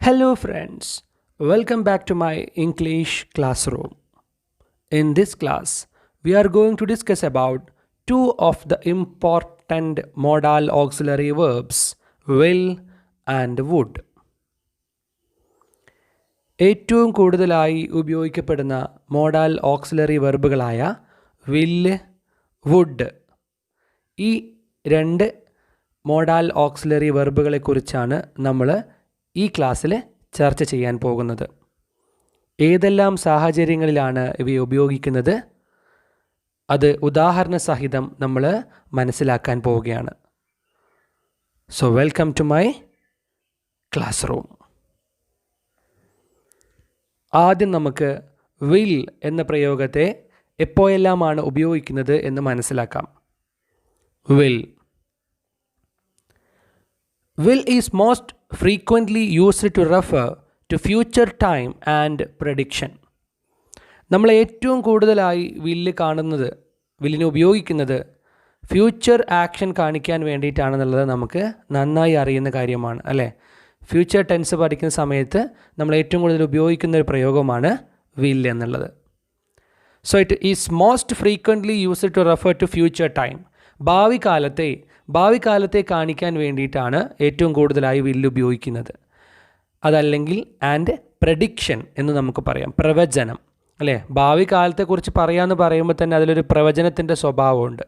Hello friends, welcome back to my English classroom. In this class, we are going to discuss about two of the important modal auxiliary verbs, will and would. ഏറ്റവും കൂടുതലായി ഉപയോഗിക്കപ്പെടുന്ന modal auxiliary വെർബുകളായ വില്ല്, would, ഈ രണ്ട് modal auxiliary വെർബുകളെക്കുറിച്ചാണ് നമ്മൾ ഈ ക്ലാസ്സിൽ ചർച്ച ചെയ്യാൻ പോകുന്നത്. ഏതെല്ലാം സാഹചര്യങ്ങളിലാണ് ഇവയെ ഉപയോഗിക്കുന്നത്, അത് ഉദാഹരണ സഹിതം നമ്മൾ മനസ്സിലാക്കാൻ പോവുകയാണ്. So welcome to my class room. ആദ്യം നമുക്ക് വിൽ എന്ന പ്രയോഗത്തെ എപ്പോഴെല്ലാമാണ് ഉപയോഗിക്കുന്നത് എന്ന് മനസ്സിലാക്കാം. Will is most frequently used to refer to future time and prediction. നമ്മൾ ഏറ്റവും കൂടുതലായി വില്ലിനെ ഉപയോഗിക്കുന്നത് ഫ്യൂച്ചർ ആക്ഷൻ കാണിക്കാൻ വേണ്ടിയിട്ടാണെന്നുള്ളത് നമുക്ക് നന്നായി അറിയുന്ന കാര്യമാണ്, അല്ലേ? ഫ്യൂച്ചർ ടെൻസ് പഠിക്കുന്ന സമയത്ത് നമ്മൾ ഏറ്റവും കൂടുതൽ ഉപയോഗിക്കുന്ന ഒരു പ്രയോഗമാണ് വിൽ എന്നുള്ളത്. So it is most frequently used to refer to future time. ഭാവി കാലത്തെ കാണിക്കാൻ വേണ്ടിയിട്ടാണ് ഏറ്റവും കൂടുതലായി വില്ല് ഉപയോഗിക്കുന്നത്. അതല്ലെങ്കിൽ ആൻഡ് പ്രഡിക്ഷൻ എന്ന് നമുക്ക് പറയാം, പ്രവചനം, അല്ലേ? ഭാവി കാലത്തെക്കുറിച്ച് പറയാമെന്ന് പറയുമ്പോൾ തന്നെ അതിലൊരു പ്രവചനത്തിൻ്റെ സ്വഭാവമുണ്ട്.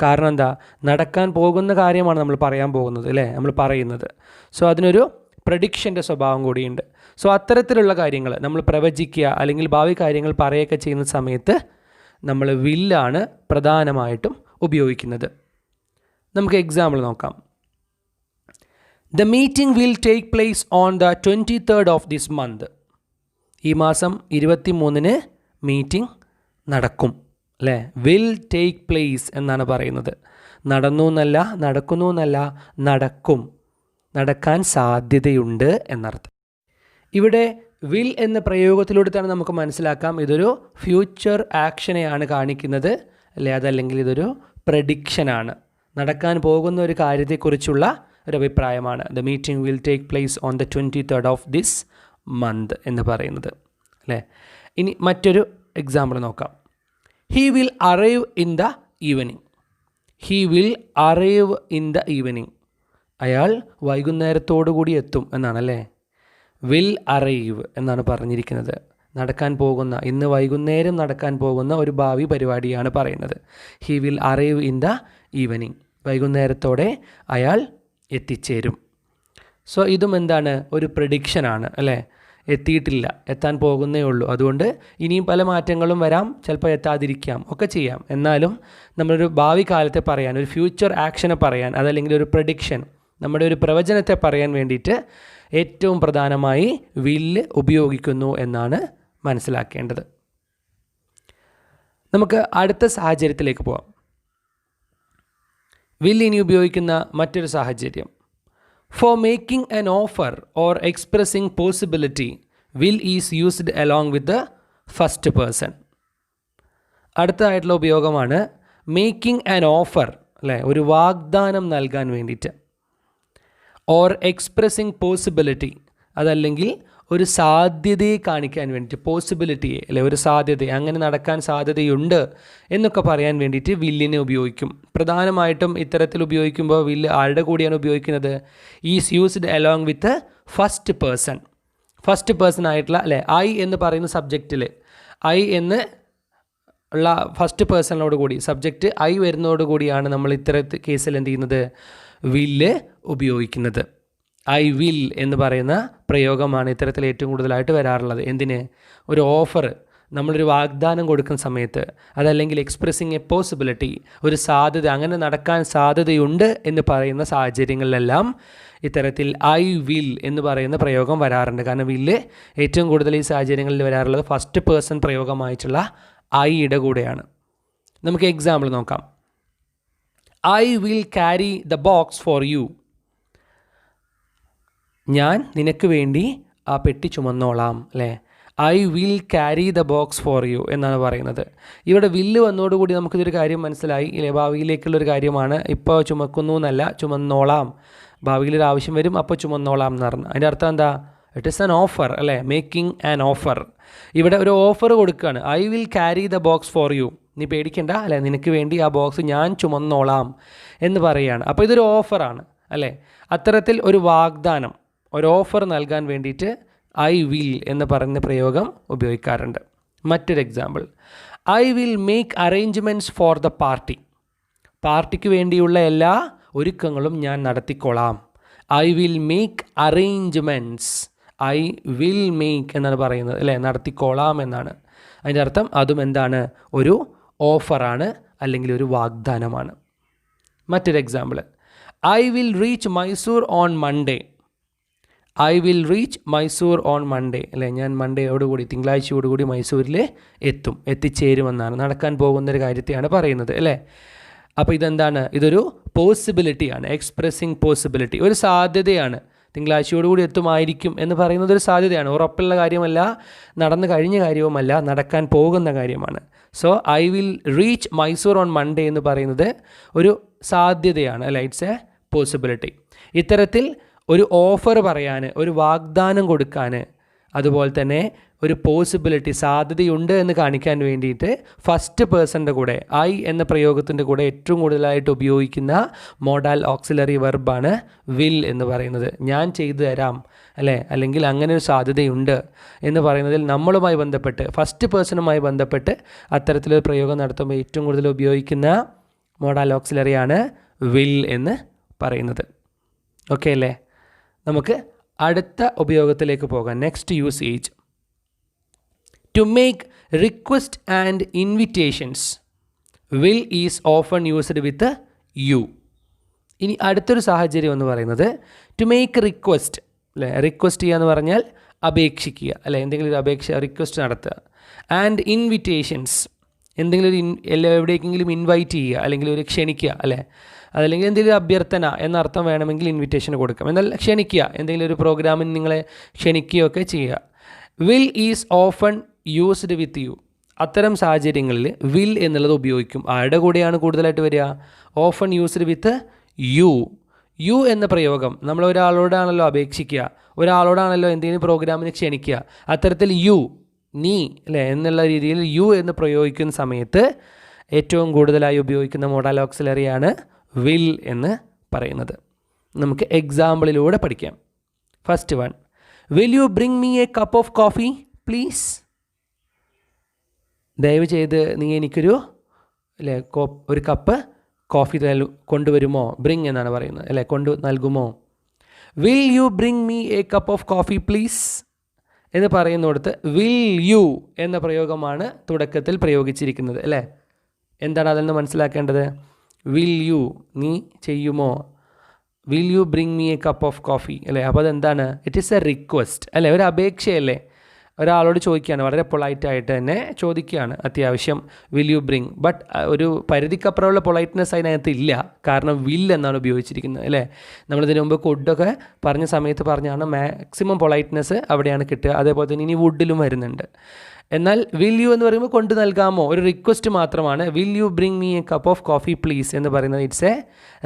കാരണം എന്താ, നടക്കാൻ പോകുന്ന കാര്യമാണ് നമ്മൾ പറയാൻ പോകുന്നത്, അല്ലേ? നമ്മൾ പറയുന്നത്. സോ അതിനൊരു പ്രഡിക്ഷൻ്റെ സ്വഭാവം കൂടിയുണ്ട്. സോ അത്തരത്തിലുള്ള കാര്യങ്ങൾ നമ്മൾ പ്രവചിക്കുക അല്ലെങ്കിൽ ഭാവി കാര്യങ്ങൾ പറയുകയൊക്കെ ചെയ്യുന്ന സമയത്ത് നമ്മൾ വില്ലാണ് പ്രധാനമായിട്ടും ഉപയോഗിക്കുന്നത്. നമുക്ക് എക്സാമ്പിൾ നോക്കാം. The meeting will take place on the 23rd of this month. ഈ മാസം 23-ന് മീറ്റിംഗ് നടക്കും, അല്ലേ? വിൽ ടേക്ക് പ്ലേസ് എന്നാണ് പറയുന്നത്. നടന്നു എന്നല്ല, നടക്കുന്നു എന്നല്ല, നടക്കും, നടക്കാൻ സാധ്യതയുണ്ട് എന്നർത്ഥം. ഇവിടെ വിൽ എന്ന പ്രയോഗത്തിലൂടെ തന്നെ നമുക്ക് മനസ്സിലാക്കാം ഇതൊരു ഫ്യൂച്ചർ ആക്ഷനെയാണ് കാണിക്കുന്നത്, അല്ലേ? അതല്ലെങ്കിൽ ഇതൊരു പ്രഡിക്ഷനാണ്, നടക്കാൻ പോകുന്ന ഒരു കാര്യത്തെക്കുറിച്ചുള്ള ഒരു അഭിപ്രായമാണ്. The meeting will take place on the 23rd of this month എന്ന് പറയുന്നത്, അല്ലേ? ഇനി മറ്റൊരു എക്സാമ്പിൾ നോക്കാം. He will arrive in the evening. He will arrive in the evening. അയാൾ വൈകുന്നേരത്തോടു കൂടി എത്തും എന്നാണ്, അല്ലേ? വിൽ അറൈവ് എന്നാണ് പറഞ്ഞിരിക്കുന്നത്. നടക്കാൻ പോകുന്ന, ഇന്ന് വൈകുന്നേരം നടക്കാൻ പോകുന്ന ഒരു ഭാവി പരിപാടിയാണ് പറയുന്നത്. He will arrive in the evening. വൈകുന്നേരത്തോടെ അയാൾ എത്തിച്ചേരും. സോ ഇതും എന്താണ്, ഒരു പ്രഡിക്ഷനാണ്, അല്ലേ? എത്തിയിട്ടില്ല, എത്താൻ പോകുന്നേ ഉള്ളൂ. അതുകൊണ്ട് ഇനിയും പല മാറ്റങ്ങളും വരാം, ചിലപ്പോൾ എത്താതിരിക്കാം, ഒക്കെ ചെയ്യാം. എന്നാലും നമ്മളൊരു ഭാവി കാലത്തെ പറയാൻ, ഒരു ഫ്യൂച്ചർ ആക്ഷനെ പറയാൻ, അതല്ലെങ്കിൽ ഒരു പ്രഡിക്ഷൻ, നമ്മുടെ ഒരു പ്രവചനത്തെ പറയാൻ വേണ്ടിയിട്ട് ഏറ്റവും പ്രധാനമായി വില്ല് ഉപയോഗിക്കുന്നു എന്നാണ് മനസ്സിലാക്കേണ്ടത്. നമുക്ക് അടുത്ത സാഹചര്യത്തിലേക്ക് പോകാം. വിൽ ഇനി ഉപയോഗിക്കുന്ന മറ്റൊരു സാഹചര്യം. For making an offer or expressing possibility will is used along with the first person. അടുത്തതായിട്ടുള്ള ഉപയോഗമാണ് മേക്കിംഗ് ആൻ ഓഫർ, അല്ലേ? ഒരു വാഗ്ദാനം നൽകാൻ വേണ്ടിയിട്ട്. ഓർ എക്സ്പ്രസിംഗ് പോസിബിലിറ്റി, അതല്ലെങ്കിൽ ഒരു സാധ്യതയെ കാണിക്കാൻ വേണ്ടിയിട്ട്, പോസിബിലിറ്റിയെ, അല്ലെ? ഒരു സാധ്യത, അങ്ങനെ നടക്കാൻ സാധ്യതയുണ്ട് എന്നൊക്കെ പറയാൻ വേണ്ടിയിട്ട് വില്ലിനെ ഉപയോഗിക്കും. പ്രധാനമായിട്ടും ഇത്തരത്തിൽ ഉപയോഗിക്കുമ്പോൾ വില്ല് ആരുടെ കൂടിയാണ് ഉപയോഗിക്കുന്നത്? Is used along with first person. First person ആയിട്ടുള്ള, അല്ലേ? ഐ എന്ന് പറയുന്ന സബ്ജക്റ്റിൽ, ഐ എന്ന് ഉള്ള ഫസ്റ്റ് പേഴ്സണിനോട് കൂടി, സബ്ജക്റ്റ് ഐ വരുന്നതോടുകൂടിയാണ് നമ്മൾ ഇത്തരത്തിൽ കേസിൽ എന്ത് ചെയ്യുന്നത്? വില്ല് ഉപയോഗിക്കുന്നത്. ഐ വിൽ എന്ന് പറയുന്ന പ്രയോഗമാണ് ഇത്തരത്തിൽ ഏറ്റവും കൂടുതലായിട്ട് വരാറുള്ളത്. എന്തിന്? ഒരു ഓഫർ, നമ്മളൊരു വാഗ്ദാനം കൊടുക്കുന്ന സമയത്ത്, അതല്ലെങ്കിൽ എക്സ്പ്രസിങ് എ പോസിബിലിറ്റി, ഒരു സാധ്യത, അങ്ങനെ നടക്കാൻ സാധ്യതയുണ്ട് എന്ന് പറയുന്ന സാഹചര്യങ്ങളിലെല്ലാം ഇത്തരത്തിൽ ഐ വിൽ എന്ന് പറയുന്ന പ്രയോഗം വരാറുണ്ട്. കാരണം വില്ല് ഏറ്റവും കൂടുതൽ ഈ സാഹചര്യങ്ങളിൽ വരാറുള്ളത് ഫസ്റ്റ് പേഴ്സൺ പ്രയോഗമായിട്ടുള്ള ഐയുടെ കൂടെയാണ്. നമുക്ക് എക്സാമ്പിൾ നോക്കാം. I will carry the box for you. ഞാൻ നിനക്ക് വേണ്ടി ആ പെട്ടി ചുമന്നോളാം, അല്ലേ? I will carry the box for you എന്നാണ് പറയുന്നത്. ഇവിടെ വില്ല് വന്നതോടുകൂടി നമുക്കിതൊരു കാര്യം മനസ്സിലായി, ഇല്ലേ? ഭാവിയിലേക്കുള്ളൊരു കാര്യമാണ്. ഇപ്പോൾ ചുമക്കുന്നു എന്നല്ല, ചുമന്നോളാം, ഭാവിയിലൊരു ആവശ്യം വരും, അപ്പോൾ ചുമന്നോളാം എന്ന് പറഞ്ഞു. അതിൻ്റെ അർത്ഥം എന്താ? ഇറ്റ് ഈസ് ആൻ ഓഫർ അല്ലേ, മേക്കിംഗ് ആൻ ഓഫർ. ഇവിടെ ഒരു ഓഫർ കൊടുക്കുകയാണ്. I will carry the box for you, നീ പേടിക്കണ്ട അല്ലേ, നിനക്ക് വേണ്ടി ആ ബോക്സ് ഞാൻ ചുമന്നോളാം എന്ന് പറയുകയാണ്. അപ്പോൾ ഇതൊരു ഓഫറാണ് അല്ലേ. അത്തരത്തിൽ ഒരു വാഗ്ദാനം, ഒരു ഓഫർ നൽകാൻ വേണ്ടിയിട്ട് ഐ വിൽ എന്ന് പറയുന്ന പ്രയോഗം ഉപയോഗിക്കാറുണ്ട്. മറ്റൊരു example, I will make arrangements for the party, പാർട്ടിക്ക് വേണ്ടിയുള്ള എല്ലാ ഒരുക്കങ്ങളും ഞാൻ നടത്തിക്കൊള്ളാം. I will make arrangements, I will make എന്നാണ് പറയുന്നത് അല്ലേ, നടത്തിക്കൊള്ളാം എന്നാണ് അതിൻ്റെ അർത്ഥം. അതും എന്താണ്, ഒരു ഓഫറാണ് അല്ലെങ്കിൽ ഒരു വാഗ്ദാനമാണ്. മറ്റൊരു example, I will reach Mysore on Monday, I will reach Mysore on Monday അല്ലേ, ഞാൻ മൺഡേയോടുകൂടി തിങ്കളാഴ്ചയോടുകൂടി മൈസൂരിൽ എത്തിച്ചേരുമെന്നാണ്, നടക്കാൻ പോകുന്നൊരു കാര്യത്തെയാണ് പറയുന്നത് അല്ലേ. അപ്പോൾ ഇതെന്താണ്, ഇതൊരു പോസിബിലിറ്റിയാണ്, എക്സ്പ്രസിങ് പോസിബിലിറ്റി, ഒരു സാധ്യതയാണ്. തിങ്കളാഴ്ചയോടുകൂടി എത്തുമായിരിക്കും എന്ന് പറയുന്നത് ഒരു സാധ്യതയാണ്, ഉറപ്പുള്ള കാര്യമല്ല, നടന്നു കഴിഞ്ഞ കാര്യവുമല്ല, നടക്കാൻ പോകുന്ന കാര്യമാണ്. So I will reach Mysore on Monday എന്ന് പറയുന്നത് ഒരു സാധ്യതയാണ് അല്ലേ, ഇറ്റ്സ് എ പോസിബിലിറ്റി. ഇത്തരത്തിൽ ഒരു ഓഫർ പറയാൻ, ഒരു വാഗ്ദാനം കൊടുക്കാൻ, അതുപോലെ തന്നെ ഒരു പോസിബിലിറ്റി, സാധ്യതയുണ്ട് എന്ന് കാണിക്കാൻ വേണ്ടിയിട്ട് ഫസ്റ്റ് പേഴ്സൻ്റെ കൂടെ ഐ എന്ന പ്രയോഗത്തിൻ്റെ കൂടെ ഏറ്റവും കൂടുതലായിട്ട് ഉപയോഗിക്കുന്ന മോഡൽ ഓക്സിലറി വെർബാണ് വിൽ എന്ന് പറയുന്നത്. ഞാൻ ചെയ്തു തരാം അല്ലേ, അല്ലെങ്കിൽ അങ്ങനെ ഒരു സാധ്യതയുണ്ട് എന്ന് പറയുന്നതിൽ നമ്മളുമായി ബന്ധപ്പെട്ട്, ഫസ്റ്റ് പേഴ്സണുമായി ബന്ധപ്പെട്ട് അത്തരത്തിലൊരു പ്രയോഗം നടത്തുമ്പോൾ ഏറ്റവും കൂടുതൽ ഉപയോഗിക്കുന്ന മോഡൽ ഓക്സിലറിയാണ് വിൽ എന്ന് പറയുന്നത്. ഓക്കെ അല്ലേ. നമുക്ക് അടുത്ത ഉപയോഗത്തിലേക്ക് പോകാം. Next usage, to make request and invitations, will is often used with you. ഇനി അടുത്തൊരു സാഹചര്യം എന്ന് പറയുന്നത് ടു മേക്ക് റിക്വസ്റ്റ് അല്ലേ, റിക്വസ്റ്റ് ചെയ്യുക എന്ന് പറഞ്ഞാൽ അപേക്ഷിക്കുക അല്ലേ, എന്തെങ്കിലും ഒരു അപേക്ഷ റിക്വസ്റ്റ് നടത്തുക. ആൻഡ് ഇൻവിറ്റേഷൻസ്, എന്തെങ്കിലും ഒരു എവിടേക്കെങ്കിലും ഇൻവൈറ്റ് ചെയ്യുക അല്ലെങ്കിൽ ഒരു ക്ഷണിക്കുക അല്ലേ, അതല്ലെങ്കിൽ എന്തെങ്കിലും അഭ്യർത്ഥന എന്നർത്ഥം വേണമെങ്കിൽ ഇൻവിറ്റേഷൻ കൊടുക്കാം. എന്നാൽ ക്ഷണിക്കുക, എന്തെങ്കിലും ഒരു പ്രോഗ്രാമിന് നിങ്ങളെ ക്ഷണിക്കുകയൊക്കെ ചെയ്യുക. Will is often used with you, അത്തരം സാഹചര്യങ്ങളിൽ വിൽ എന്നുള്ളത് ഉപയോഗിക്കും. ആരുടെ കൂടെയാണ് കൂടുതലായിട്ട് വരിക, often used with you. You എന്ന പ്രയോഗം നമ്മൾ ഒരാളോടാണല്ലോ അപേക്ഷിക്കുക, ഒരാളോടാണല്ലോ എന്തെങ്കിലും പ്രോഗ്രാമിന് ക്ഷണിക്കുക. അത്തരത്തിൽ യു, നീ അല്ലേ എന്നുള്ള രീതിയിൽ യു എന്ന് പ്രയോഗിക്കുന്ന സമയത്ത് ഏറ്റവും കൂടുതലായി ഉപയോഗിക്കുന്ന മോഡൽ ഓക്സിലറിയാണ് വിൽ എന്ന് പറയുന്നത്. നമുക്ക് എക്സാമ്പിളിലൂടെ പഠിക്കാം. First one, will you bring me A cup of coffee please, ദയവ് ചെയ്ത് നീ എനിക്കൊരു അല്ലേ ഒരു കപ്പ് കോഫി കൊണ്ടുവരുമോ, ബ്രിങ് എന്നാണ് പറയുന്നത് അല്ലേ, കൊണ്ട് നൽകുമോ. Will you bring me A cup of coffee please എന്ന് പറയുന്നിടത്ത് വിൽ യു എന്ന പ്രയോഗമാണ് തുടക്കത്തിൽ പ്രയോഗിച്ചിരിക്കുന്നത് അല്ലേ. എന്താണ് അതിൽ നിന്ന് മനസ്സിലാക്കേണ്ടത്, വിൽ യു നീ ചെയ്യുമോ, will you bring me A cup of coffee അല്ലേ. അപ്പോൾ അതെന്താണ്, ഇറ്റ് ഈസ് എ റിക്വസ്റ്റ് അല്ലേ, ഒരു അപേക്ഷയല്ലേ, ഒരാളോട് ചോദിക്കുകയാണ്, വളരെ പൊളൈറ്റായിട്ട് തന്നെ ചോദിക്കുകയാണ് അത്യാവശ്യം വിൽ യു ബ്രിങ്. ബട്ട് ഒരു പരിധിക്കപ്പുറമുള്ള പൊളൈറ്റ്നെസ് അതിനകത്ത് ഇല്ല, കാരണം വിൽ എന്നാണ് ഉപയോഗിച്ചിരിക്കുന്നത് അല്ലേ. നമ്മളിതിനു മുമ്പ് കുഡൊക്കെ പറഞ്ഞ സമയത്ത് പറഞ്ഞാണ് മാക്സിമം പൊളൈറ്റ്നെസ് അവിടെയാണ് കിട്ടുക. അതേപോലെ തന്നെ ഇനി വുഡിലും വരുന്നുണ്ട്. എന്നാൽ വിൽ യു എന്ന് പറയുമ്പോൾ കൊണ്ട് നൽകാമോ, ഒരു റിക്വസ്റ്റ് മാത്രമാണ്. Will you bring me A cup of coffee please എന്ന് പറയുന്നത് ഇറ്റ്സ് എ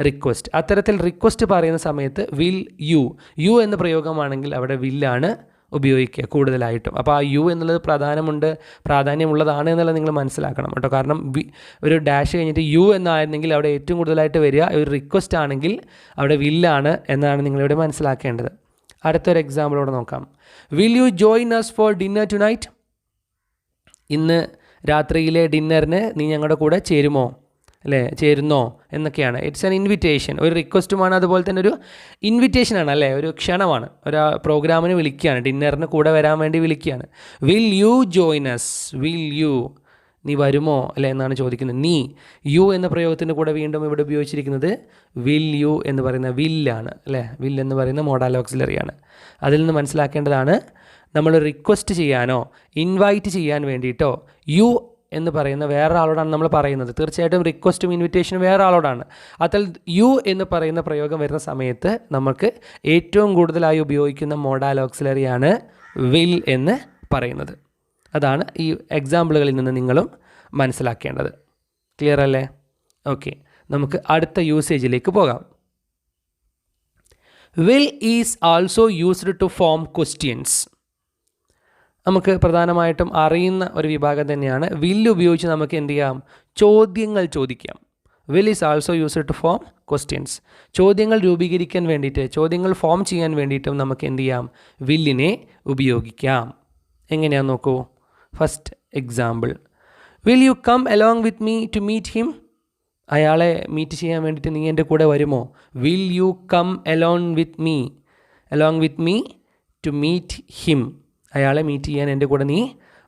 റിക്വസ്റ്റ്. അത്തരത്തിൽ റിക്വസ്റ്റ് പറയുന്ന സമയത്ത് വിൽ യു, യു എന്ന പ്രയോഗമാണെങ്കിൽ അവിടെ വില്ലാണ് ഉപയോഗിക്കുക കൂടുതലായിട്ടും. അപ്പോൾ ആ യു എന്നുള്ളത് പ്രാധാന്യമുള്ളതാണ് എന്നുള്ളത് നിങ്ങൾ മനസ്സിലാക്കണം കേട്ടോ. കാരണം ഒരു ഡാഷ് കഴിഞ്ഞിട്ട് യു എന്നായിരുന്നെങ്കിൽ അവിടെ ഏറ്റവും കൂടുതലായിട്ട് വരിക ഒരു റിക്വസ്റ്റ് ആണെങ്കിൽ അവിടെ വില്ലാണ് എന്നാണ് നിങ്ങളിവിടെ മനസ്സിലാക്കേണ്ടത്. അടുത്തൊരു എക്സാമ്പിളോടെ നോക്കാം. Will you join us for dinner tonight, ഇന്ന് രാത്രിയിലെ ഡിന്നറിന് നീ ഞങ്ങളുടെ കൂടെ ചേരുമോ അല്ലേ, ചേരുന്നോ എന്നൊക്കെയാണ്. ഇറ്റ്സ് ആൻ ഇൻവിറ്റേഷൻ, ഒരു റിക്വസ്റ്റുമാണ്, അതുപോലെ തന്നെ ഒരു ഇൻവിറ്റേഷനാണ് അല്ലേ, ഒരു ക്ഷണമാണ്. ഒരു പ്രോഗ്രാമിന് വിളിക്കുകയാണ്, ഡിന്നറിന് കൂടെ വരാൻ വേണ്ടി വിളിക്കുകയാണ്. Will you join us, will you നീ വരുമോ അല്ലേ എന്നാണ് ചോദിക്കുന്നത്. നീ, യു എന്ന പ്രയോഗത്തിൻ്റെ കൂടെ വീണ്ടും ഇവിടെ ഉപയോഗിച്ചിരിക്കുന്നത് വിൽ യു എന്ന് പറയുന്ന വില്ലാണ് അല്ലേ, വിൽ എന്ന് പറയുന്ന മോഡൽ ഓക്സിലറിയാണ്. അതിൽ നിന്ന് മനസ്സിലാക്കേണ്ടതാണ്, നമ്മൾ റിക്വസ്റ്റ് ചെയ്യാനോ ഇൻവൈറ്റ് ചെയ്യാൻ വേണ്ടിയിട്ടോ യു എന്ന് പറയുന്ന വേറൊരാളോടാണ് നമ്മൾ പറയുന്നത്. തീർച്ചയായിട്ടും റിക്വസ്റ്റും ഇൻവിറ്റേഷനും വേറെ ആളോടാണ്. അതിൽ യു എന്ന് പറയുന്ന പ്രയോഗം വരുന്ന സമയത്ത് നമുക്ക് ഏറ്റവും കൂടുതലായി ഉപയോഗിക്കുന്ന മോഡൽ ഓക്സിലറിയാണ് വിൽ എന്ന് പറയുന്നത്. അതാണ് ഈ എക്സാമ്പിളുകളിൽ നിന്ന് നിങ്ങളും മനസ്സിലാക്കേണ്ടത്. ക്ലിയർ അല്ലേ? ഓക്കെ, നമുക്ക് അടുത്ത യൂസേജിലേക്ക് പോകാം. Will is also used to form questions. നമുക്ക് പ്രധാനമായിട്ടും അറിയുന്ന ഒരു വിഭാഗം തന്നെയാണ്. വില്ല് ഉപയോഗിച്ച് നമുക്ക് എന്ത് ചെയ്യാം? ചോദ്യങ്ങൾ ചോദിക്കാം. Will is also used to form questions. ചോദ്യങ്ങൾ രൂപീകരിക്കാൻ വേണ്ടിയിട്ട്, ചോദ്യങ്ങൾ ഫോം ചെയ്യാൻ വേണ്ടിയിട്ടും നമുക്ക് എന്ത് ചെയ്യാം? വില്ലിനെ ഉപയോഗിക്കാം. എങ്ങനെയാണെന്ന് നോക്കൂ. First example, will you come along with me to meet him? അയാളെ മീറ്റ് ചെയ്യാൻ വേണ്ടിയിട്ട് നീ എൻ്റെ കൂടെ വരുമോ? Will you come along with me to meet him? അയാളെ മീറ്റ് ചെയ്യാൻ എൻ്റെ കൂടെ നീ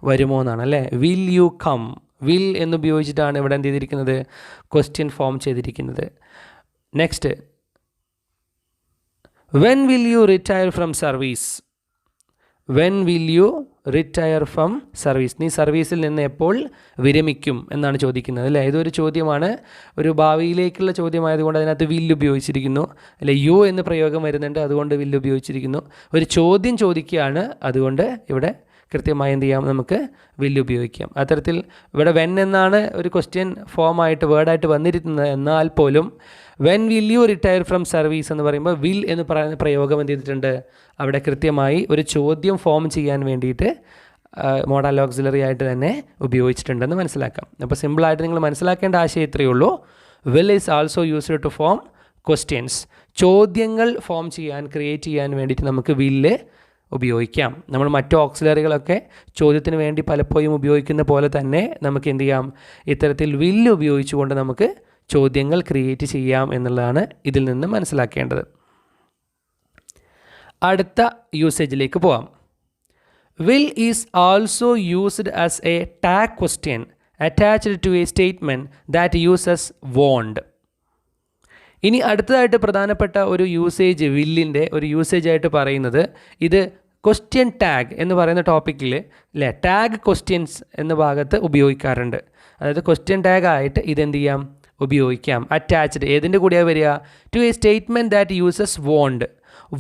വരുമോ എന്നാണ് അല്ലേ. വിൽ യു കം, വിൽ എന്നുപയോഗിച്ചിട്ടാണ് ഇവിടെ എന്ത് ചെയ്തിരിക്കുന്നത്? ക്വസ്റ്റ്യൻ ഫോം ചെയ്തിരിക്കുന്നത്. Next, when will you retire from service? When will you retire from service? നീ സർവീസിൽ നിന്ന് എപ്പോൾ വിരമിക്കും എന്നാണ് ചോദിക്കുന്നത് അല്ലേ. ഇതൊരു ചോദ്യമാണ്, ഒരു ഭാവിയിലേക്കുള്ള ചോദ്യമായതുകൊണ്ട് അതിനകത്ത് വില്ല് ഉപയോഗിച്ചിരിക്കുന്നു അല്ലെ. യു എന്ന് പ്രയോഗം വരുന്നുണ്ട്, അതുകൊണ്ട് വില്ല് ഉപയോഗിച്ചിരിക്കുന്നു. ഒരു ചോദ്യം ചോദിക്കുകയാണ്, അതുകൊണ്ട് ഇവിടെ കൃത്യമായി എന്ത് ചെയ്യാം? നമുക്ക് വില്ല് ഉപയോഗിക്കാം. അത്തരത്തിൽ ഇവിടെ വെൻ എന്നാണ് ഒരു ക്വസ്റ്റ്യൻ ഫോമായിട്ട് വേർഡായിട്ട് വന്നിരിക്കുന്നത്. എന്നാൽ പോലും when will you retire from service എന്ന് പറയുമ്പോൾ വിൽ എന്ന് പറയുന്ന പ്രയോഗം എന്ത് ചെയ്തിട്ടുണ്ട്? അവിടെ കൃത്യമായി ഒരു ചോദ്യം ഫോം ചെയ്യാൻ വേണ്ടിയിട്ട് മോഡൽ ഓക്സിലറി ആയിട്ട് തന്നെ ഉപയോഗിച്ചിട്ടുണ്ടെന്ന് മനസ്സിലാക്കാം. അപ്പോൾ സിമ്പിളായിട്ട് നിങ്ങൾ മനസ്സിലാക്കേണ്ട ആശയം ഇത്രയേ ഉള്ളൂ. Will is also used to form questions. ചോദ്യങ്ങൾ ഫോം ചെയ്യാൻ, ക്രിയേറ്റ് ചെയ്യാൻ വേണ്ടിയിട്ട് നമുക്ക് വില്ല് ഉപയോഗിക്കാം. നമ്മൾ മറ്റു ഓക്സിലറികളൊക്കെ ചോദ്യത്തിന് വേണ്ടി പലപ്പോഴും ഉപയോഗിക്കുന്ന പോലെ തന്നെ നമുക്ക് എന്ത് ചെയ്യാം? ഇത്തരത്തിൽ വില്ല് ഉപയോഗിച്ചുകൊണ്ട് നമുക്ക് ചോദ്യങ്ങൾ ക്രിയേറ്റ് ചെയ്യാം എന്നുള്ളതാണ് ഇതിൽ നിന്ന് മനസ്സിലാക്കേണ്ടത്. അടുത്ത യൂസേജിലേക്ക് പോവാം. Will is also used as a tag question attached to a statement that uses won't. ഇനി അടുത്തതായിട്ട് പ്രധാനപ്പെട്ട ഒരു യൂസേജ്, വില്ലിൻ്റെ ഒരു യൂസേജ് ആയിട്ട് പറയുന്നത്, ഇത് ക്വസ്റ്റ്യൻ ടാഗ് എന്ന് പറയുന്ന ടോപ്പിക്കിൽ അല്ലേ, ടാഗ് ക്വസ്റ്റ്യൻസ് എന്ന ഭാഗത്ത് ഉപയോഗിക്കാറുണ്ട്. അതായത് ക്വസ്റ്റ്യൻ ടാഗ് ആയിട്ട് ഇതെന്ത് ചെയ്യാം? ഉപയോഗിക്കാം. അറ്റാച്ച്ഡ് ഏതിൻ്റെ കൂടെയാണ് വരിക? To a statement that uses won't.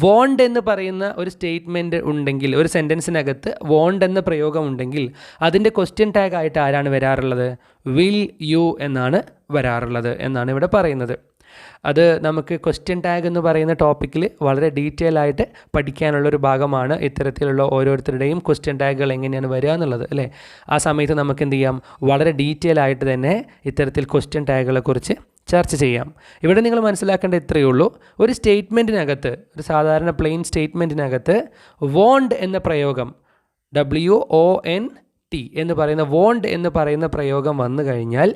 Won't എന്ന് പറയുന്ന ഒരു സ്റ്റേറ്റ്മെൻറ്റ് ഉണ്ടെങ്കിൽ, ഒരു സെൻറ്റൻസിനകത്ത് വോണ്ട് എന്ന പ്രയോഗം ഉണ്ടെങ്കിൽ അതിൻ്റെ ക്വസ്റ്റ്യൻ ടാഗ് ആയിട്ട് ആരാണ് വരാറുള്ളത്? വിൽ യു എന്നാണ് വരാറുള്ളത് എന്നാണ് ഇവിടെ പറയുന്നത്. അത് നമുക്ക് ക്വസ്റ്റ്യൻ ടാഗ് എന്ന് പറയുന്ന ടോപ്പിക്കിൽ വളരെ ഡീറ്റെയിൽ ആയിട്ട് പഠിക്കാനുള്ളൊരു ഭാഗമാണ്. ഇത്തരത്തിലുള്ള ഓരോരുത്തരുടെയും ക്വസ്റ്റ്യൻ ടാഗുകൾ എങ്ങനെയാണ് വരിക എന്നുള്ളത് അല്ലേ. ആ സമയത്ത് നമുക്ക് എന്ത് ചെയ്യാം? വളരെ ഡീറ്റെയിൽ ആയിട്ട് തന്നെ ഇത്തരത്തിൽ ക്വസ്റ്റ്യൻ ടാഗുകളെക്കുറിച്ച് ചർച്ച ചെയ്യാം. ഇവിടെ നിങ്ങൾ മനസ്സിലാക്കേണ്ട ഇത്രയേ ഉള്ളൂ. ഒരു സ്റ്റേറ്റ്മെൻറ്റിനകത്ത്, ഒരു സാധാരണ പ്ലെയിൻ സ്റ്റേറ്റ്മെൻറ്റിനകത്ത് വോണ്ട് എന്ന പ്രയോഗം, WONT എന്ന് പറയുന്ന വോണ്ട് എന്ന് പറയുന്ന പ്രയോഗം വന്നു കഴിഞ്ഞാൽ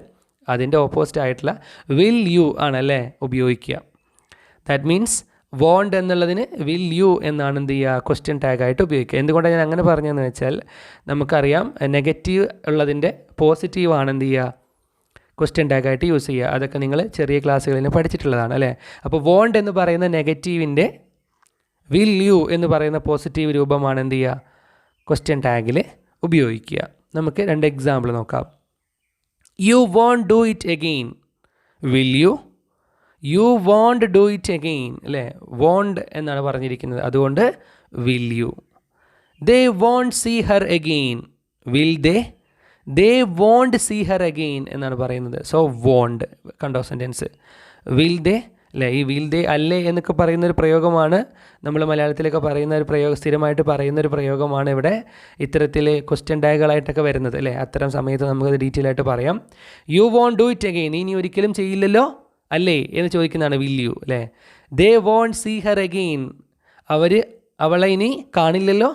അതിൻ്റെ ഓപ്പോസിറ്റ് ആയിട്ടുള്ള വിൽ യു ആണല്ലേ ഉപയോഗിക്കുക. ദാറ്റ് മീൻസ് വോണ്ട് എന്നുള്ളതിന് വിൽ യു എന്നാണ് എന്ത് ചെയ്യുക? ക്വസ്റ്റ്യൻ ടാഗായിട്ട് ഉപയോഗിക്കുക. എന്തുകൊണ്ടാണ് ഞാൻ അങ്ങനെ പറഞ്ഞതെന്ന് വെച്ചാൽ, നമുക്കറിയാം നെഗറ്റീവ് ഉള്ളതിൻ്റെ പോസിറ്റീവാണ് എന്ത് ചെയ്യുക? ക്വസ്റ്റ്യൻ ടാഗായിട്ട് യൂസ് ചെയ്യുക. അതൊക്കെ നിങ്ങൾ ചെറിയ ക്ലാസ്സുകളിൽ പഠിച്ചിട്ടുള്ളതാണ് അല്ലേ. അപ്പോൾ വോണ്ട് എന്ന് പറയുന്ന നെഗറ്റീവിൻ്റെ വിൽ യു എന്ന് പറയുന്ന പോസിറ്റീവ് രൂപമാണ് എന്ത് ചെയ്യുക? ക്വസ്റ്റ്യൻ ടാഗിൽ ഉപയോഗിക്കുക. നമുക്ക് രണ്ട് എക്സാമ്പിൾ നോക്കാം. You won't do it again. Will you? You won't do it again. അല്ലേ, won't എന്നാണ് പറഞ്ഞിരിക്കുന്നത്, അതുകൊണ്ട് will you. They won't see her again. Will they? They won't see her again എന്നാണ് പറയുന്നത്. സോ won't, കണ്ടോ സെൻറ്റൻസ്? will they അല്ലേ, ഈ will they അല്ലേ എന്നൊക്കെ പറയുന്നൊരു പ്രയോഗമാണ്. നമ്മൾ മലയാളത്തിലൊക്കെ പറയുന്ന ഒരു പ്രയോഗം, സ്ഥിരമായിട്ട് പറയുന്നൊരു പ്രയോഗമാണ് ഇവിടെ ഇത്തരത്തിൽ ക്വസ്റ്റ്യൻ ടാഗുകളായിട്ടൊക്കെ വരുന്നത് അല്ലേ. അത്തരം സമയത്ത് നമുക്കത് ഡീറ്റെയിൽ ആയിട്ട് പറയാം. You won't do it again, ഇനി ഒരിക്കലും ചെയ്യില്ലല്ലോ അല്ലേ എന്ന് ചോദിക്കുന്നതാണ് വിൽ യു അല്ലേ. They won't see her again, അവളെ ഇനി കാണില്ലല്ലോ,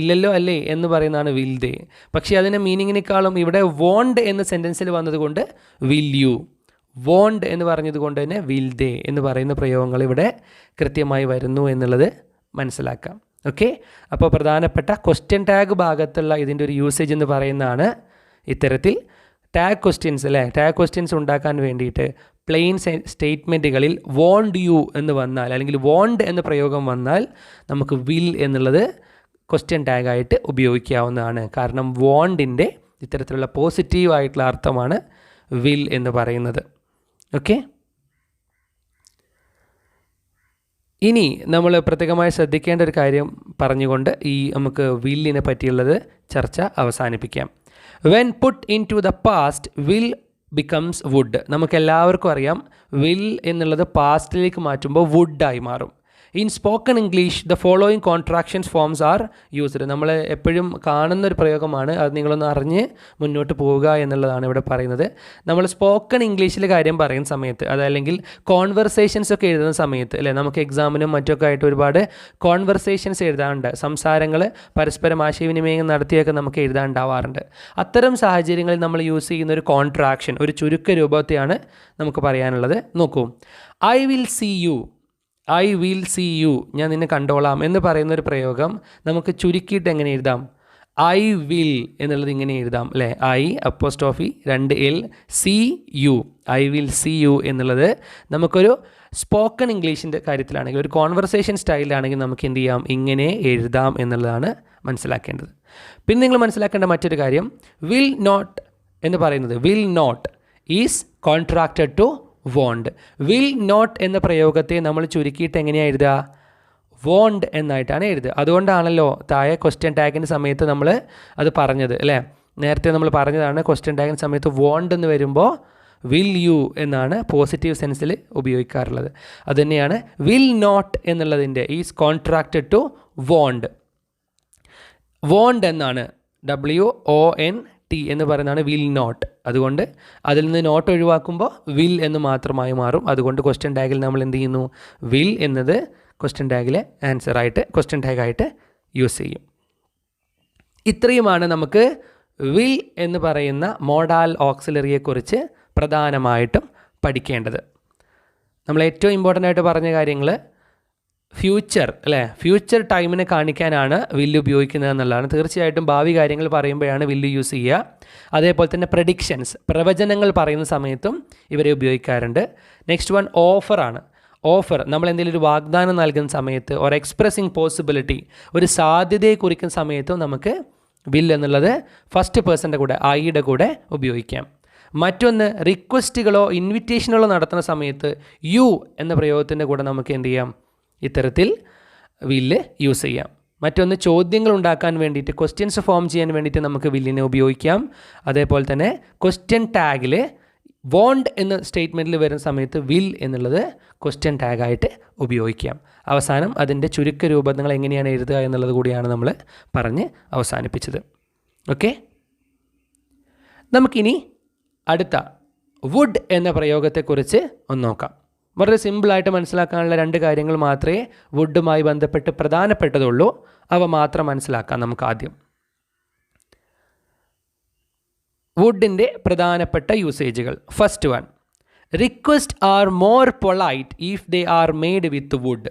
ഇല്ലല്ലോ അല്ലേ എന്ന് പറയുന്നതാണ് വിൽ ദേ. പക്ഷേ അതിൻ്റെ മീനിങ്ങിനേക്കാളും ഇവിടെ വോണ്ട് എന്ന സെൻറ്റൻസിൽ വന്നതുകൊണ്ട് വിൽ യു, വോണ്ട് എന്ന് പറഞ്ഞതുകൊണ്ട് തന്നെ വിൽ ദേ എന്ന് പറയുന്ന പ്രയോഗങ്ങൾ ഇവിടെ കൃത്യമായി വരുന്നു എന്നുള്ളത് മനസ്സിലാക്കാം. ഓക്കെ, അപ്പോൾ പ്രധാനപ്പെട്ട ക്വസ്റ്റ്യൻ ടാഗ് ഭാഗത്തുള്ള ഇതിൻ്റെ ഒരു യൂസേജ് എന്ന് പറയുന്നതാണ് ഇത്തരത്തിൽ ടാഗ് ക്വസ്റ്റ്യൻസ് അല്ലേ. ടാഗ് ക്വസ്റ്റ്യൻസ് ഉണ്ടാക്കാൻ വേണ്ടിയിട്ട് പ്ലെയിൻ സ്റ്റേറ്റ്മെൻറ്റുകളിൽ വോണ്ട് യു എന്ന് വന്നാൽ, അല്ലെങ്കിൽ വോണ്ട് എന്ന പ്രയോഗം വന്നാൽ നമുക്ക് വിൽ എന്നുള്ളത് ക്വസ്റ്റ്യൻ ടാഗായിട്ട് ഉപയോഗിക്കാവുന്നതാണ്. കാരണം വോണ്ടിൻ്റെ ഇത്തരത്തിലുള്ള പോസിറ്റീവ് ആയിട്ടുള്ള അർത്ഥമാണ് വിൽ എന്ന് പറയുന്നത്. ഓക്കെ, ഇനി നമ്മൾ പ്രത്യേകമായി ശ്രദ്ധിക്കേണ്ട ഒരു കാര്യം പറഞ്ഞുകൊണ്ട് നമുക്ക് വില്ലിനെ പറ്റിയുള്ളത് ചർച്ച അവസാനിപ്പിക്കാം. When put into the past will becomes would. നമുക്കെല്ലാവർക്കും അറിയാം വിൽ എന്നുള്ളത് പാസ്റ്റിലേക്ക് മാറ്റുമ്പോൾ വുഡായി മാറും. In spoken English the following contractions forms are used. നമ്മൾ എപ്പോഴും കാണുന്നൊരു പ്രയോഗമാണ്, അത് നിങ്ങളൊന്ന് അറിഞ്ഞ് മുന്നോട്ട് പോവുക എന്നുള്ളതാണ് ഇവിടെ പറയുന്നത്. നമ്മൾ സ്പോക്കൺ ഇംഗ്ലീഷിൽ കാര്യം പറയുന്ന സമയത്ത്, അതല്ലെങ്കിൽ കോൺവെർസേഷൻസ് ഒക്കെ എഴുതുന്ന സമയത്ത് അല്ലേ, നമുക്ക് എക്സാമിനും മറ്റൊക്കെ ആയിട്ട് ഒരുപാട് കോൺവെർസേഷൻസ് എഴുതാറുണ്ട്, സംസാരങ്ങൾ പരസ്പരം ആശയവിനിമയം നടത്തിയൊക്കെ നമുക്ക് എഴുതാനുണ്ടാവാറുണ്ട്. അത്തരം സാഹചര്യങ്ങളിൽ നമ്മൾ യൂസ് ചെയ്യുന്ന ഒരു കോൺട്രാക്ഷൻ, ഒരു ചുരുക്ക രൂപത്തെയാണ് നമുക്ക് പറയാനുള്ളത്. നോക്കൂ, I will see you, I will see you, ഞാൻ നിന്നെ കണ്ടോളാം എന്ന് പറയുന്നൊരു പ്രയോഗം നമുക്ക് ചുരുക്കിയിട്ട് എങ്ങനെ എഴുതാം? ഐ വിൽ എന്നുള്ളത് ഇങ്ങനെ എഴുതാം അല്ലേ, I apostrophe 2 L see you, I will see you എന്നുള്ളത് നമുക്കൊരു സ്പോക്കൺ ഇംഗ്ലീഷിൻ്റെ കാര്യത്തിലാണെങ്കിൽ, ഒരു കോൺവെർസേഷൻ സ്റ്റൈലിലാണെങ്കിൽ നമുക്ക് എന്ത് ചെയ്യാം, ഇങ്ങനെ എഴുതാം എന്നുള്ളതാണ് മനസ്സിലാക്കേണ്ടത്. പിന്നെ നിങ്ങൾ മനസ്സിലാക്കേണ്ട മറ്റൊരു കാര്യം, വിൽ നോട്ട് എന്ന് പറയുന്നത്, will not is contracted to won't. Will not എന്ന പ്രയോഗത്തെ നമ്മൾ ചുരുക്കിയിട്ട് എങ്ങനെയാണ് എഴുതുക? വോണ്ട് എന്നായിട്ടാണ് എഴുതുക. അതുകൊണ്ടാണല്ലോ താഴെ ക്വസ്റ്റ്യൻ ടാഗിൻ്റെ സമയത്ത് നമ്മൾ അത് പറഞ്ഞത് അല്ലേ, നേരത്തെ നമ്മൾ പറഞ്ഞതാണ് ക്വസ്റ്റ്യൻ ടാഗിൻ്റെ സമയത്ത് വോണ്ട് എന്ന് വരുമ്പോൾ വിൽ യു എന്നാണ് പോസിറ്റീവ് സെൻസിൽ ഉപയോഗിക്കാറുള്ളത്. അതുതന്നെയാണ് വിൽ നോട്ട് എന്നുള്ളതിൻ്റെ is contracted to won't. Won't എന്നാണ് WONT എന്ന് പറയുന്നതാണ് വിൽ നോട്ട്. അതുകൊണ്ട് അതിൽ നിന്ന് നോട്ട് ഒഴിവാക്കുമ്പോൾ വിൽ എന്ന് മാത്രമായി മാറും. അതുകൊണ്ട് ക്വസ്റ്റ്യൻ ടാഗിൽ നമ്മൾ എന്ത് ചെയ്യുന്നു? വിൽ എന്നത് ക്വസ്റ്റ്യൻ ടാഗിലെ ആൻസറായിട്ട്, ക്വസ്റ്റ്യൻ ടാഗായിട്ട് യൂസ് ചെയ്യും. ഇത്രയുമാണ് നമുക്ക് വിൽ എന്ന് പറയുന്ന മോഡാൽ ഓക്സിലറിയെക്കുറിച്ച് പ്രധാനമായിട്ടും പഠിക്കേണ്ടത്. നമ്മൾ ഏറ്റവും ഇമ്പോർട്ടൻ്റ് ആയിട്ട് പറഞ്ഞ കാര്യങ്ങൾ ഫ്യൂച്ചർ അല്ലേ, ഫ്യൂച്ചർ ടൈമിനെ കാണിക്കാനാണ് വില്ല് ഉപയോഗിക്കുന്നത് എന്നുള്ളതാണ്. തീർച്ചയായിട്ടും ഭാവി കാര്യങ്ങൾ പറയുമ്പോഴാണ് വില്ല് യൂസ് ചെയ്യുക. അതേപോലെ തന്നെ പ്രഡിക്ഷൻസ്, പ്രവചനങ്ങൾ പറയുന്ന സമയത്തും ഇവരെ ഉപയോഗിക്കാറുണ്ട്. നെക്സ്റ്റ് വൺ ഓഫറാണ്. ഓഫർ, നമ്മൾ എന്തെങ്കിലും ഒരു വാഗ്ദാനം നൽകുന്ന സമയത്ത്, ഒരു എക്സ്പ്രസിങ് പോസിബിലിറ്റി, ഒരു സാധ്യതയെ കുറിക്കുന്ന സമയത്തും നമുക്ക് വിൽ എന്നുള്ളത് ഫസ്റ്റ് പേഴ്സൻ്റെ കൂടെ, ഐയുടെ കൂടെ ഉപയോഗിക്കാം. മറ്റൊന്ന് റിക്വസ്റ്റുകളോ ഇൻവിറ്റേഷനുകളോ നടത്തുന്ന സമയത്ത് യു എന്ന പ്രയോഗത്തിൻ്റെ കൂടെ നമുക്ക് എന്ത് ചെയ്യാം? ഇത്തരത്തിൽ വില്ല് യൂസ് ചെയ്യാം. മറ്റൊന്ന് ചോദ്യങ്ങൾ ഉണ്ടാക്കാൻ വേണ്ടിയിട്ട്, ക്വസ്റ്റ്യൻസ് ഫോം ചെയ്യാൻ വേണ്ടിയിട്ട് നമുക്ക് വില്ലിനെ ഉപയോഗിക്കാം. അതേപോലെ തന്നെ ക്വസ്റ്റ്യൻ ടാഗിൽ വോണ്ട് എന്ന സ്റ്റേറ്റ്മെൻറ്റിൽ വരുന്ന സമയത്ത് വിൽ എന്നുള്ളത് ക്വസ്റ്റ്യൻ ടാഗായിട്ട് ഉപയോഗിക്കാം. അവസാനം അതിൻ്റെ ചുരുക്ക രൂപങ്ങൾ എങ്ങനെയാണ് എഴുതുക എന്നുള്ളത് കൂടിയാണ് നമ്മൾ പറഞ്ഞ് അവസാനിപ്പിച്ചത്. ഓക്കെ, നമുക്കിനി അടുത്ത വുഡ് എന്ന പ്രയോഗത്തെക്കുറിച്ച് ഒന്ന് നോക്കാം. വളരെ സിമ്പിളായിട്ട് മനസ്സിലാക്കാനുള്ള 2 കാര്യങ്ങൾ മാത്രമേ വുഡുമായി ബന്ധപ്പെട്ട് പ്രധാനപ്പെട്ടതുള്ളൂ. അവ മാത്രം മനസ്സിലാക്കാം നമുക്ക് ആദ്യം. വുഡിൻ്റെ പ്രധാനപ്പെട്ട യൂസേജുകൾ. First one, request are more polite if they are made with would.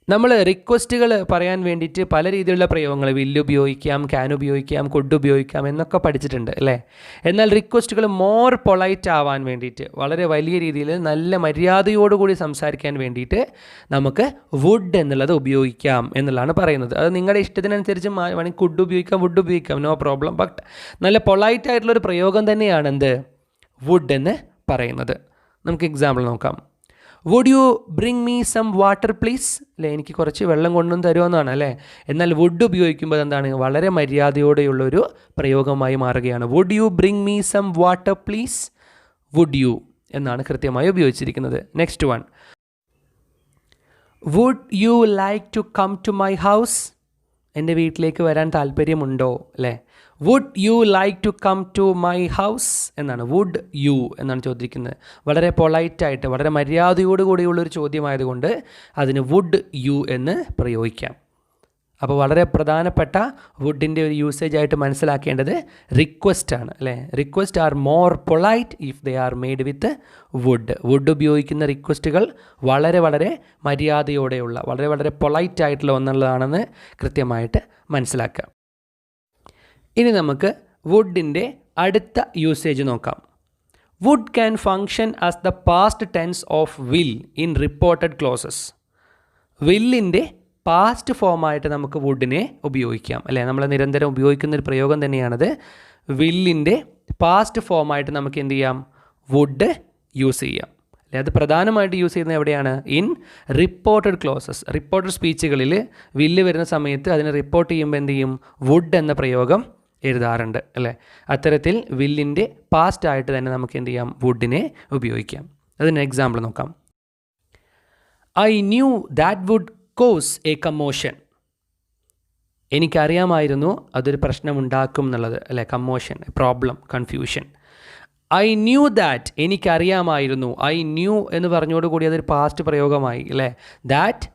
നമ്മൾ റിക്വസ്റ്റുകൾ പറയാൻ വേണ്ടിയിട്ട് പല രീതിയിലുള്ള പ്രയോഗങ്ങൾ, വില്ല് ഉപയോഗിക്കാം, ക്യാൻ ഉപയോഗിക്കാം, കുഡ് ഉപയോഗിക്കാം എന്നൊക്കെ പഠിച്ചിട്ടുണ്ട് അല്ലേ. എന്നാൽ റിക്വസ്റ്റുകൾ മോർ പൊളൈറ്റ് ആവാൻ വേണ്ടിയിട്ട്, വളരെ വലിയ രീതിയിൽ നല്ല മര്യാദയോടുകൂടി സംസാരിക്കാൻ വേണ്ടിയിട്ട് നമുക്ക് വുഡ് എന്നുള്ളത് ഉപയോഗിക്കാം എന്നുള്ളതാണ് പറയുന്നത്. അത് നിങ്ങളുടെ ഇഷ്ടത്തിനനുസരിച്ച് വേണമെങ്കിൽ കുഡ് ഉപയോഗിക്കാം, വുഡ് ഉപയോഗിക്കാം, നോ പ്രോബ്ലം. ബട്ട് നല്ല പൊളൈറ്റ് ആയിട്ടുള്ളൊരു പ്രയോഗം തന്നെയാണ് എന്ത്? വുഡ് എന്ന് പറയുന്നത്. നമുക്ക് എക്സാമ്പിൾ നോക്കാം. Would you bring me some water please അല്ലേ, എനിക്ക് കുറച്ച് വെള്ളം കൊണ്ടുവന്ന് തരുമെന്നാണ് അല്ലേ. എന്നാൽ വുഡ് ഉപയോഗിക്കുമ്പോൾ എന്താണ്? വളരെ മര്യാദയോടെയുള്ളൊരു പ്രയോഗമായി മാറുകയാണ്. Would you bring me some water please, would you എന്നാണ് കൃത്യമായി ഉപയോഗിച്ചിരിക്കുന്നത്. Next one, would you like to come to my house, എൻ്റെ വീട്ടിലേക്ക് വരാൻ താല്പര്യമുണ്ടോ അല്ലേ. Would you like to come to my house എന്നാണ്, വുഡ് യു എന്നാണ് ചോദിക്കുന്നത്. വളരെ പൊളൈറ്റായിട്ട്, വളരെ മര്യാദയോടുകൂടിയുള്ളൊരു ചോദ്യമായതുകൊണ്ട് അതിന് വുഡ് യു എന്ന് പ്രയോഗിക്കാം. അപ്പോൾ വളരെ പ്രധാനപ്പെട്ട വുഡിൻ്റെ ഒരു യൂസേജ് ആയിട്ട് മനസ്സിലാക്കേണ്ടത് റിക്വസ്റ്റ് ആണ് അല്ലേ. Request are more polite if they are made with would. Would ഉപയോഗിക്കുന്ന റിക്വസ്റ്റുകൾ വളരെ വളരെ മര്യാദയോടെയുള്ള, വളരെ വളരെ പൊളൈറ്റ് ആയിട്ടുള്ള ഒന്നുള്ളതാണെന്ന് കൃത്യമായിട്ട് മനസ്സിലാക്കാം. ഇനി നമുക്ക് വുഡിൻ്റെ അടുത്ത യൂസേജ് നോക്കാം. Would can function as the past tense of will in reported clauses. വില്ലിൻ്റെ പാസ്റ്റ് ഫോമായിട്ട് നമുക്ക് വുഡിനെ ഉപയോഗിക്കാം അല്ലേ. നമ്മൾ നിരന്തരം ഉപയോഗിക്കുന്നൊരു പ്രയോഗം തന്നെയാണത്. വില്ലിൻ്റെ പാസ്റ്റ് ഫോമായിട്ട് നമുക്ക് എന്ത് ചെയ്യാം? വുഡ് യൂസ് ചെയ്യാം അല്ലേ. അത് പ്രധാനമായിട്ട് യൂസ് ചെയ്യുന്നത് എവിടെയാണ്? In reported clauses. റിപ്പോർട്ടഡ് സ്പീച്ചുകളിൽ വില്ല് വരുന്ന സമയത്ത് അതിനെ റിപ്പോർട്ട് ചെയ്യുമ്പോൾ എന്ത് ചെയ്യും? വുഡ് എന്ന പ്രയോഗം എഴുതാറുണ്ട് അല്ലേ. അത്തരത്തിൽ വില്ലിൻ്റെ പാസ്റ്റ് ആയിട്ട് തന്നെ നമുക്ക് എന്ത് ചെയ്യാം? വുഡിനെ ഉപയോഗിക്കാം. അതിന് എക്സാമ്പിൾ നോക്കാം. I knew that would cause a commotion. എനിക്കറിയാമായിരുന്നു അതൊരു പ്രശ്നമുണ്ടാക്കും എന്നുള്ളത്, അല്ലേ? Commotion, problem, confusion. I knew that, എനിക്കറിയാമായിരുന്നു. ഐ ന്യൂ എന്ന് പറഞ്ഞോടുകൂടി അതൊരു പാസ്റ്റ് പ്രയോഗമായി, അല്ലേ? That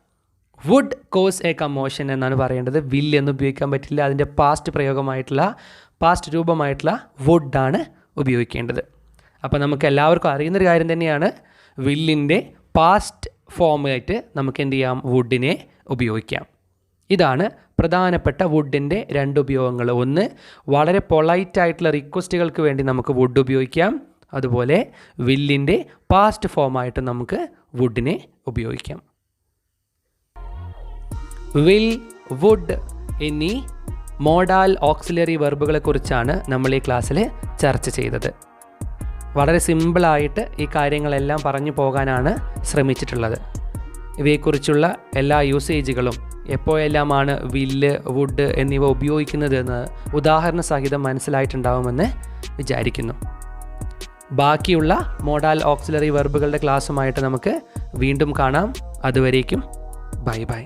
would cause a commotion എന്നാണ് പറയേണ്ടത്. വിൽ എന്ന് ഉപയോഗിക്കാൻ പറ്റില്ല. അതിൻ്റെ പാസ്റ്റ് പ്രയോഗമായിട്ടുള്ള, പാസ്റ്റ് രൂപമായിട്ടുള്ള വുഡാണ് ഉപയോഗിക്കേണ്ടത്. അപ്പോൾ നമുക്ക് എല്ലാവർക്കും അറിയുന്നൊരു കാര്യം തന്നെയാണ്, വില്ലിൻ്റെ പാസ്റ്റ് ഫോമായിട്ട് നമുക്ക് എന്ത് ചെയ്യാം? വുഡിനെ ഉപയോഗിക്കാം. ഇതാണ് പ്രധാനപ്പെട്ട വുഡിൻ്റെ 2 ഉപയോഗങ്ങൾ. ഒന്ന്, വളരെ പൊളൈറ്റായിട്ടുള്ള റിക്വസ്റ്റുകൾക്ക് വേണ്ടി നമുക്ക് വുഡ് ഉപയോഗിക്കാം. അതുപോലെ വില്ലിൻ്റെ പാസ്റ്റ് ഫോമായിട്ട് നമുക്ക് വുഡിനെ ഉപയോഗിക്കാം. വിൽ, വുഡ് എന്നീ മോഡാൽ ഓക്സിലറി വെർബുകളെ കുറിച്ചാണ് നമ്മൾ ഈ ക്ലാസ്സിൽ ചർച്ച ചെയ്തത്. വളരെ സിമ്പിളായിട്ട് ഈ കാര്യങ്ങളെല്ലാം പറഞ്ഞു പോകാനാണ് ശ്രമിച്ചിട്ടുള്ളത്. ഇവയെക്കുറിച്ചുള്ള എല്ലാ യൂസേജുകളും എപ്പോഴെല്ലാമാണ് വില്ല്, വുഡ് എന്നിവ ഉപയോഗിക്കുന്നത് എന്ന് ഉദാഹരണ സഹിതം മനസ്സിലായിട്ടുണ്ടാവുമെന്ന് വിചാരിക്കുന്നു. ബാക്കിയുള്ള മോഡാൽ ഓക്സിലറി വെർബുകളുടെ ക്ലാസ്സുമായിട്ട് നമുക്ക് വീണ്ടും കാണാം. അതുവരേക്കും ബൈ ബൈ.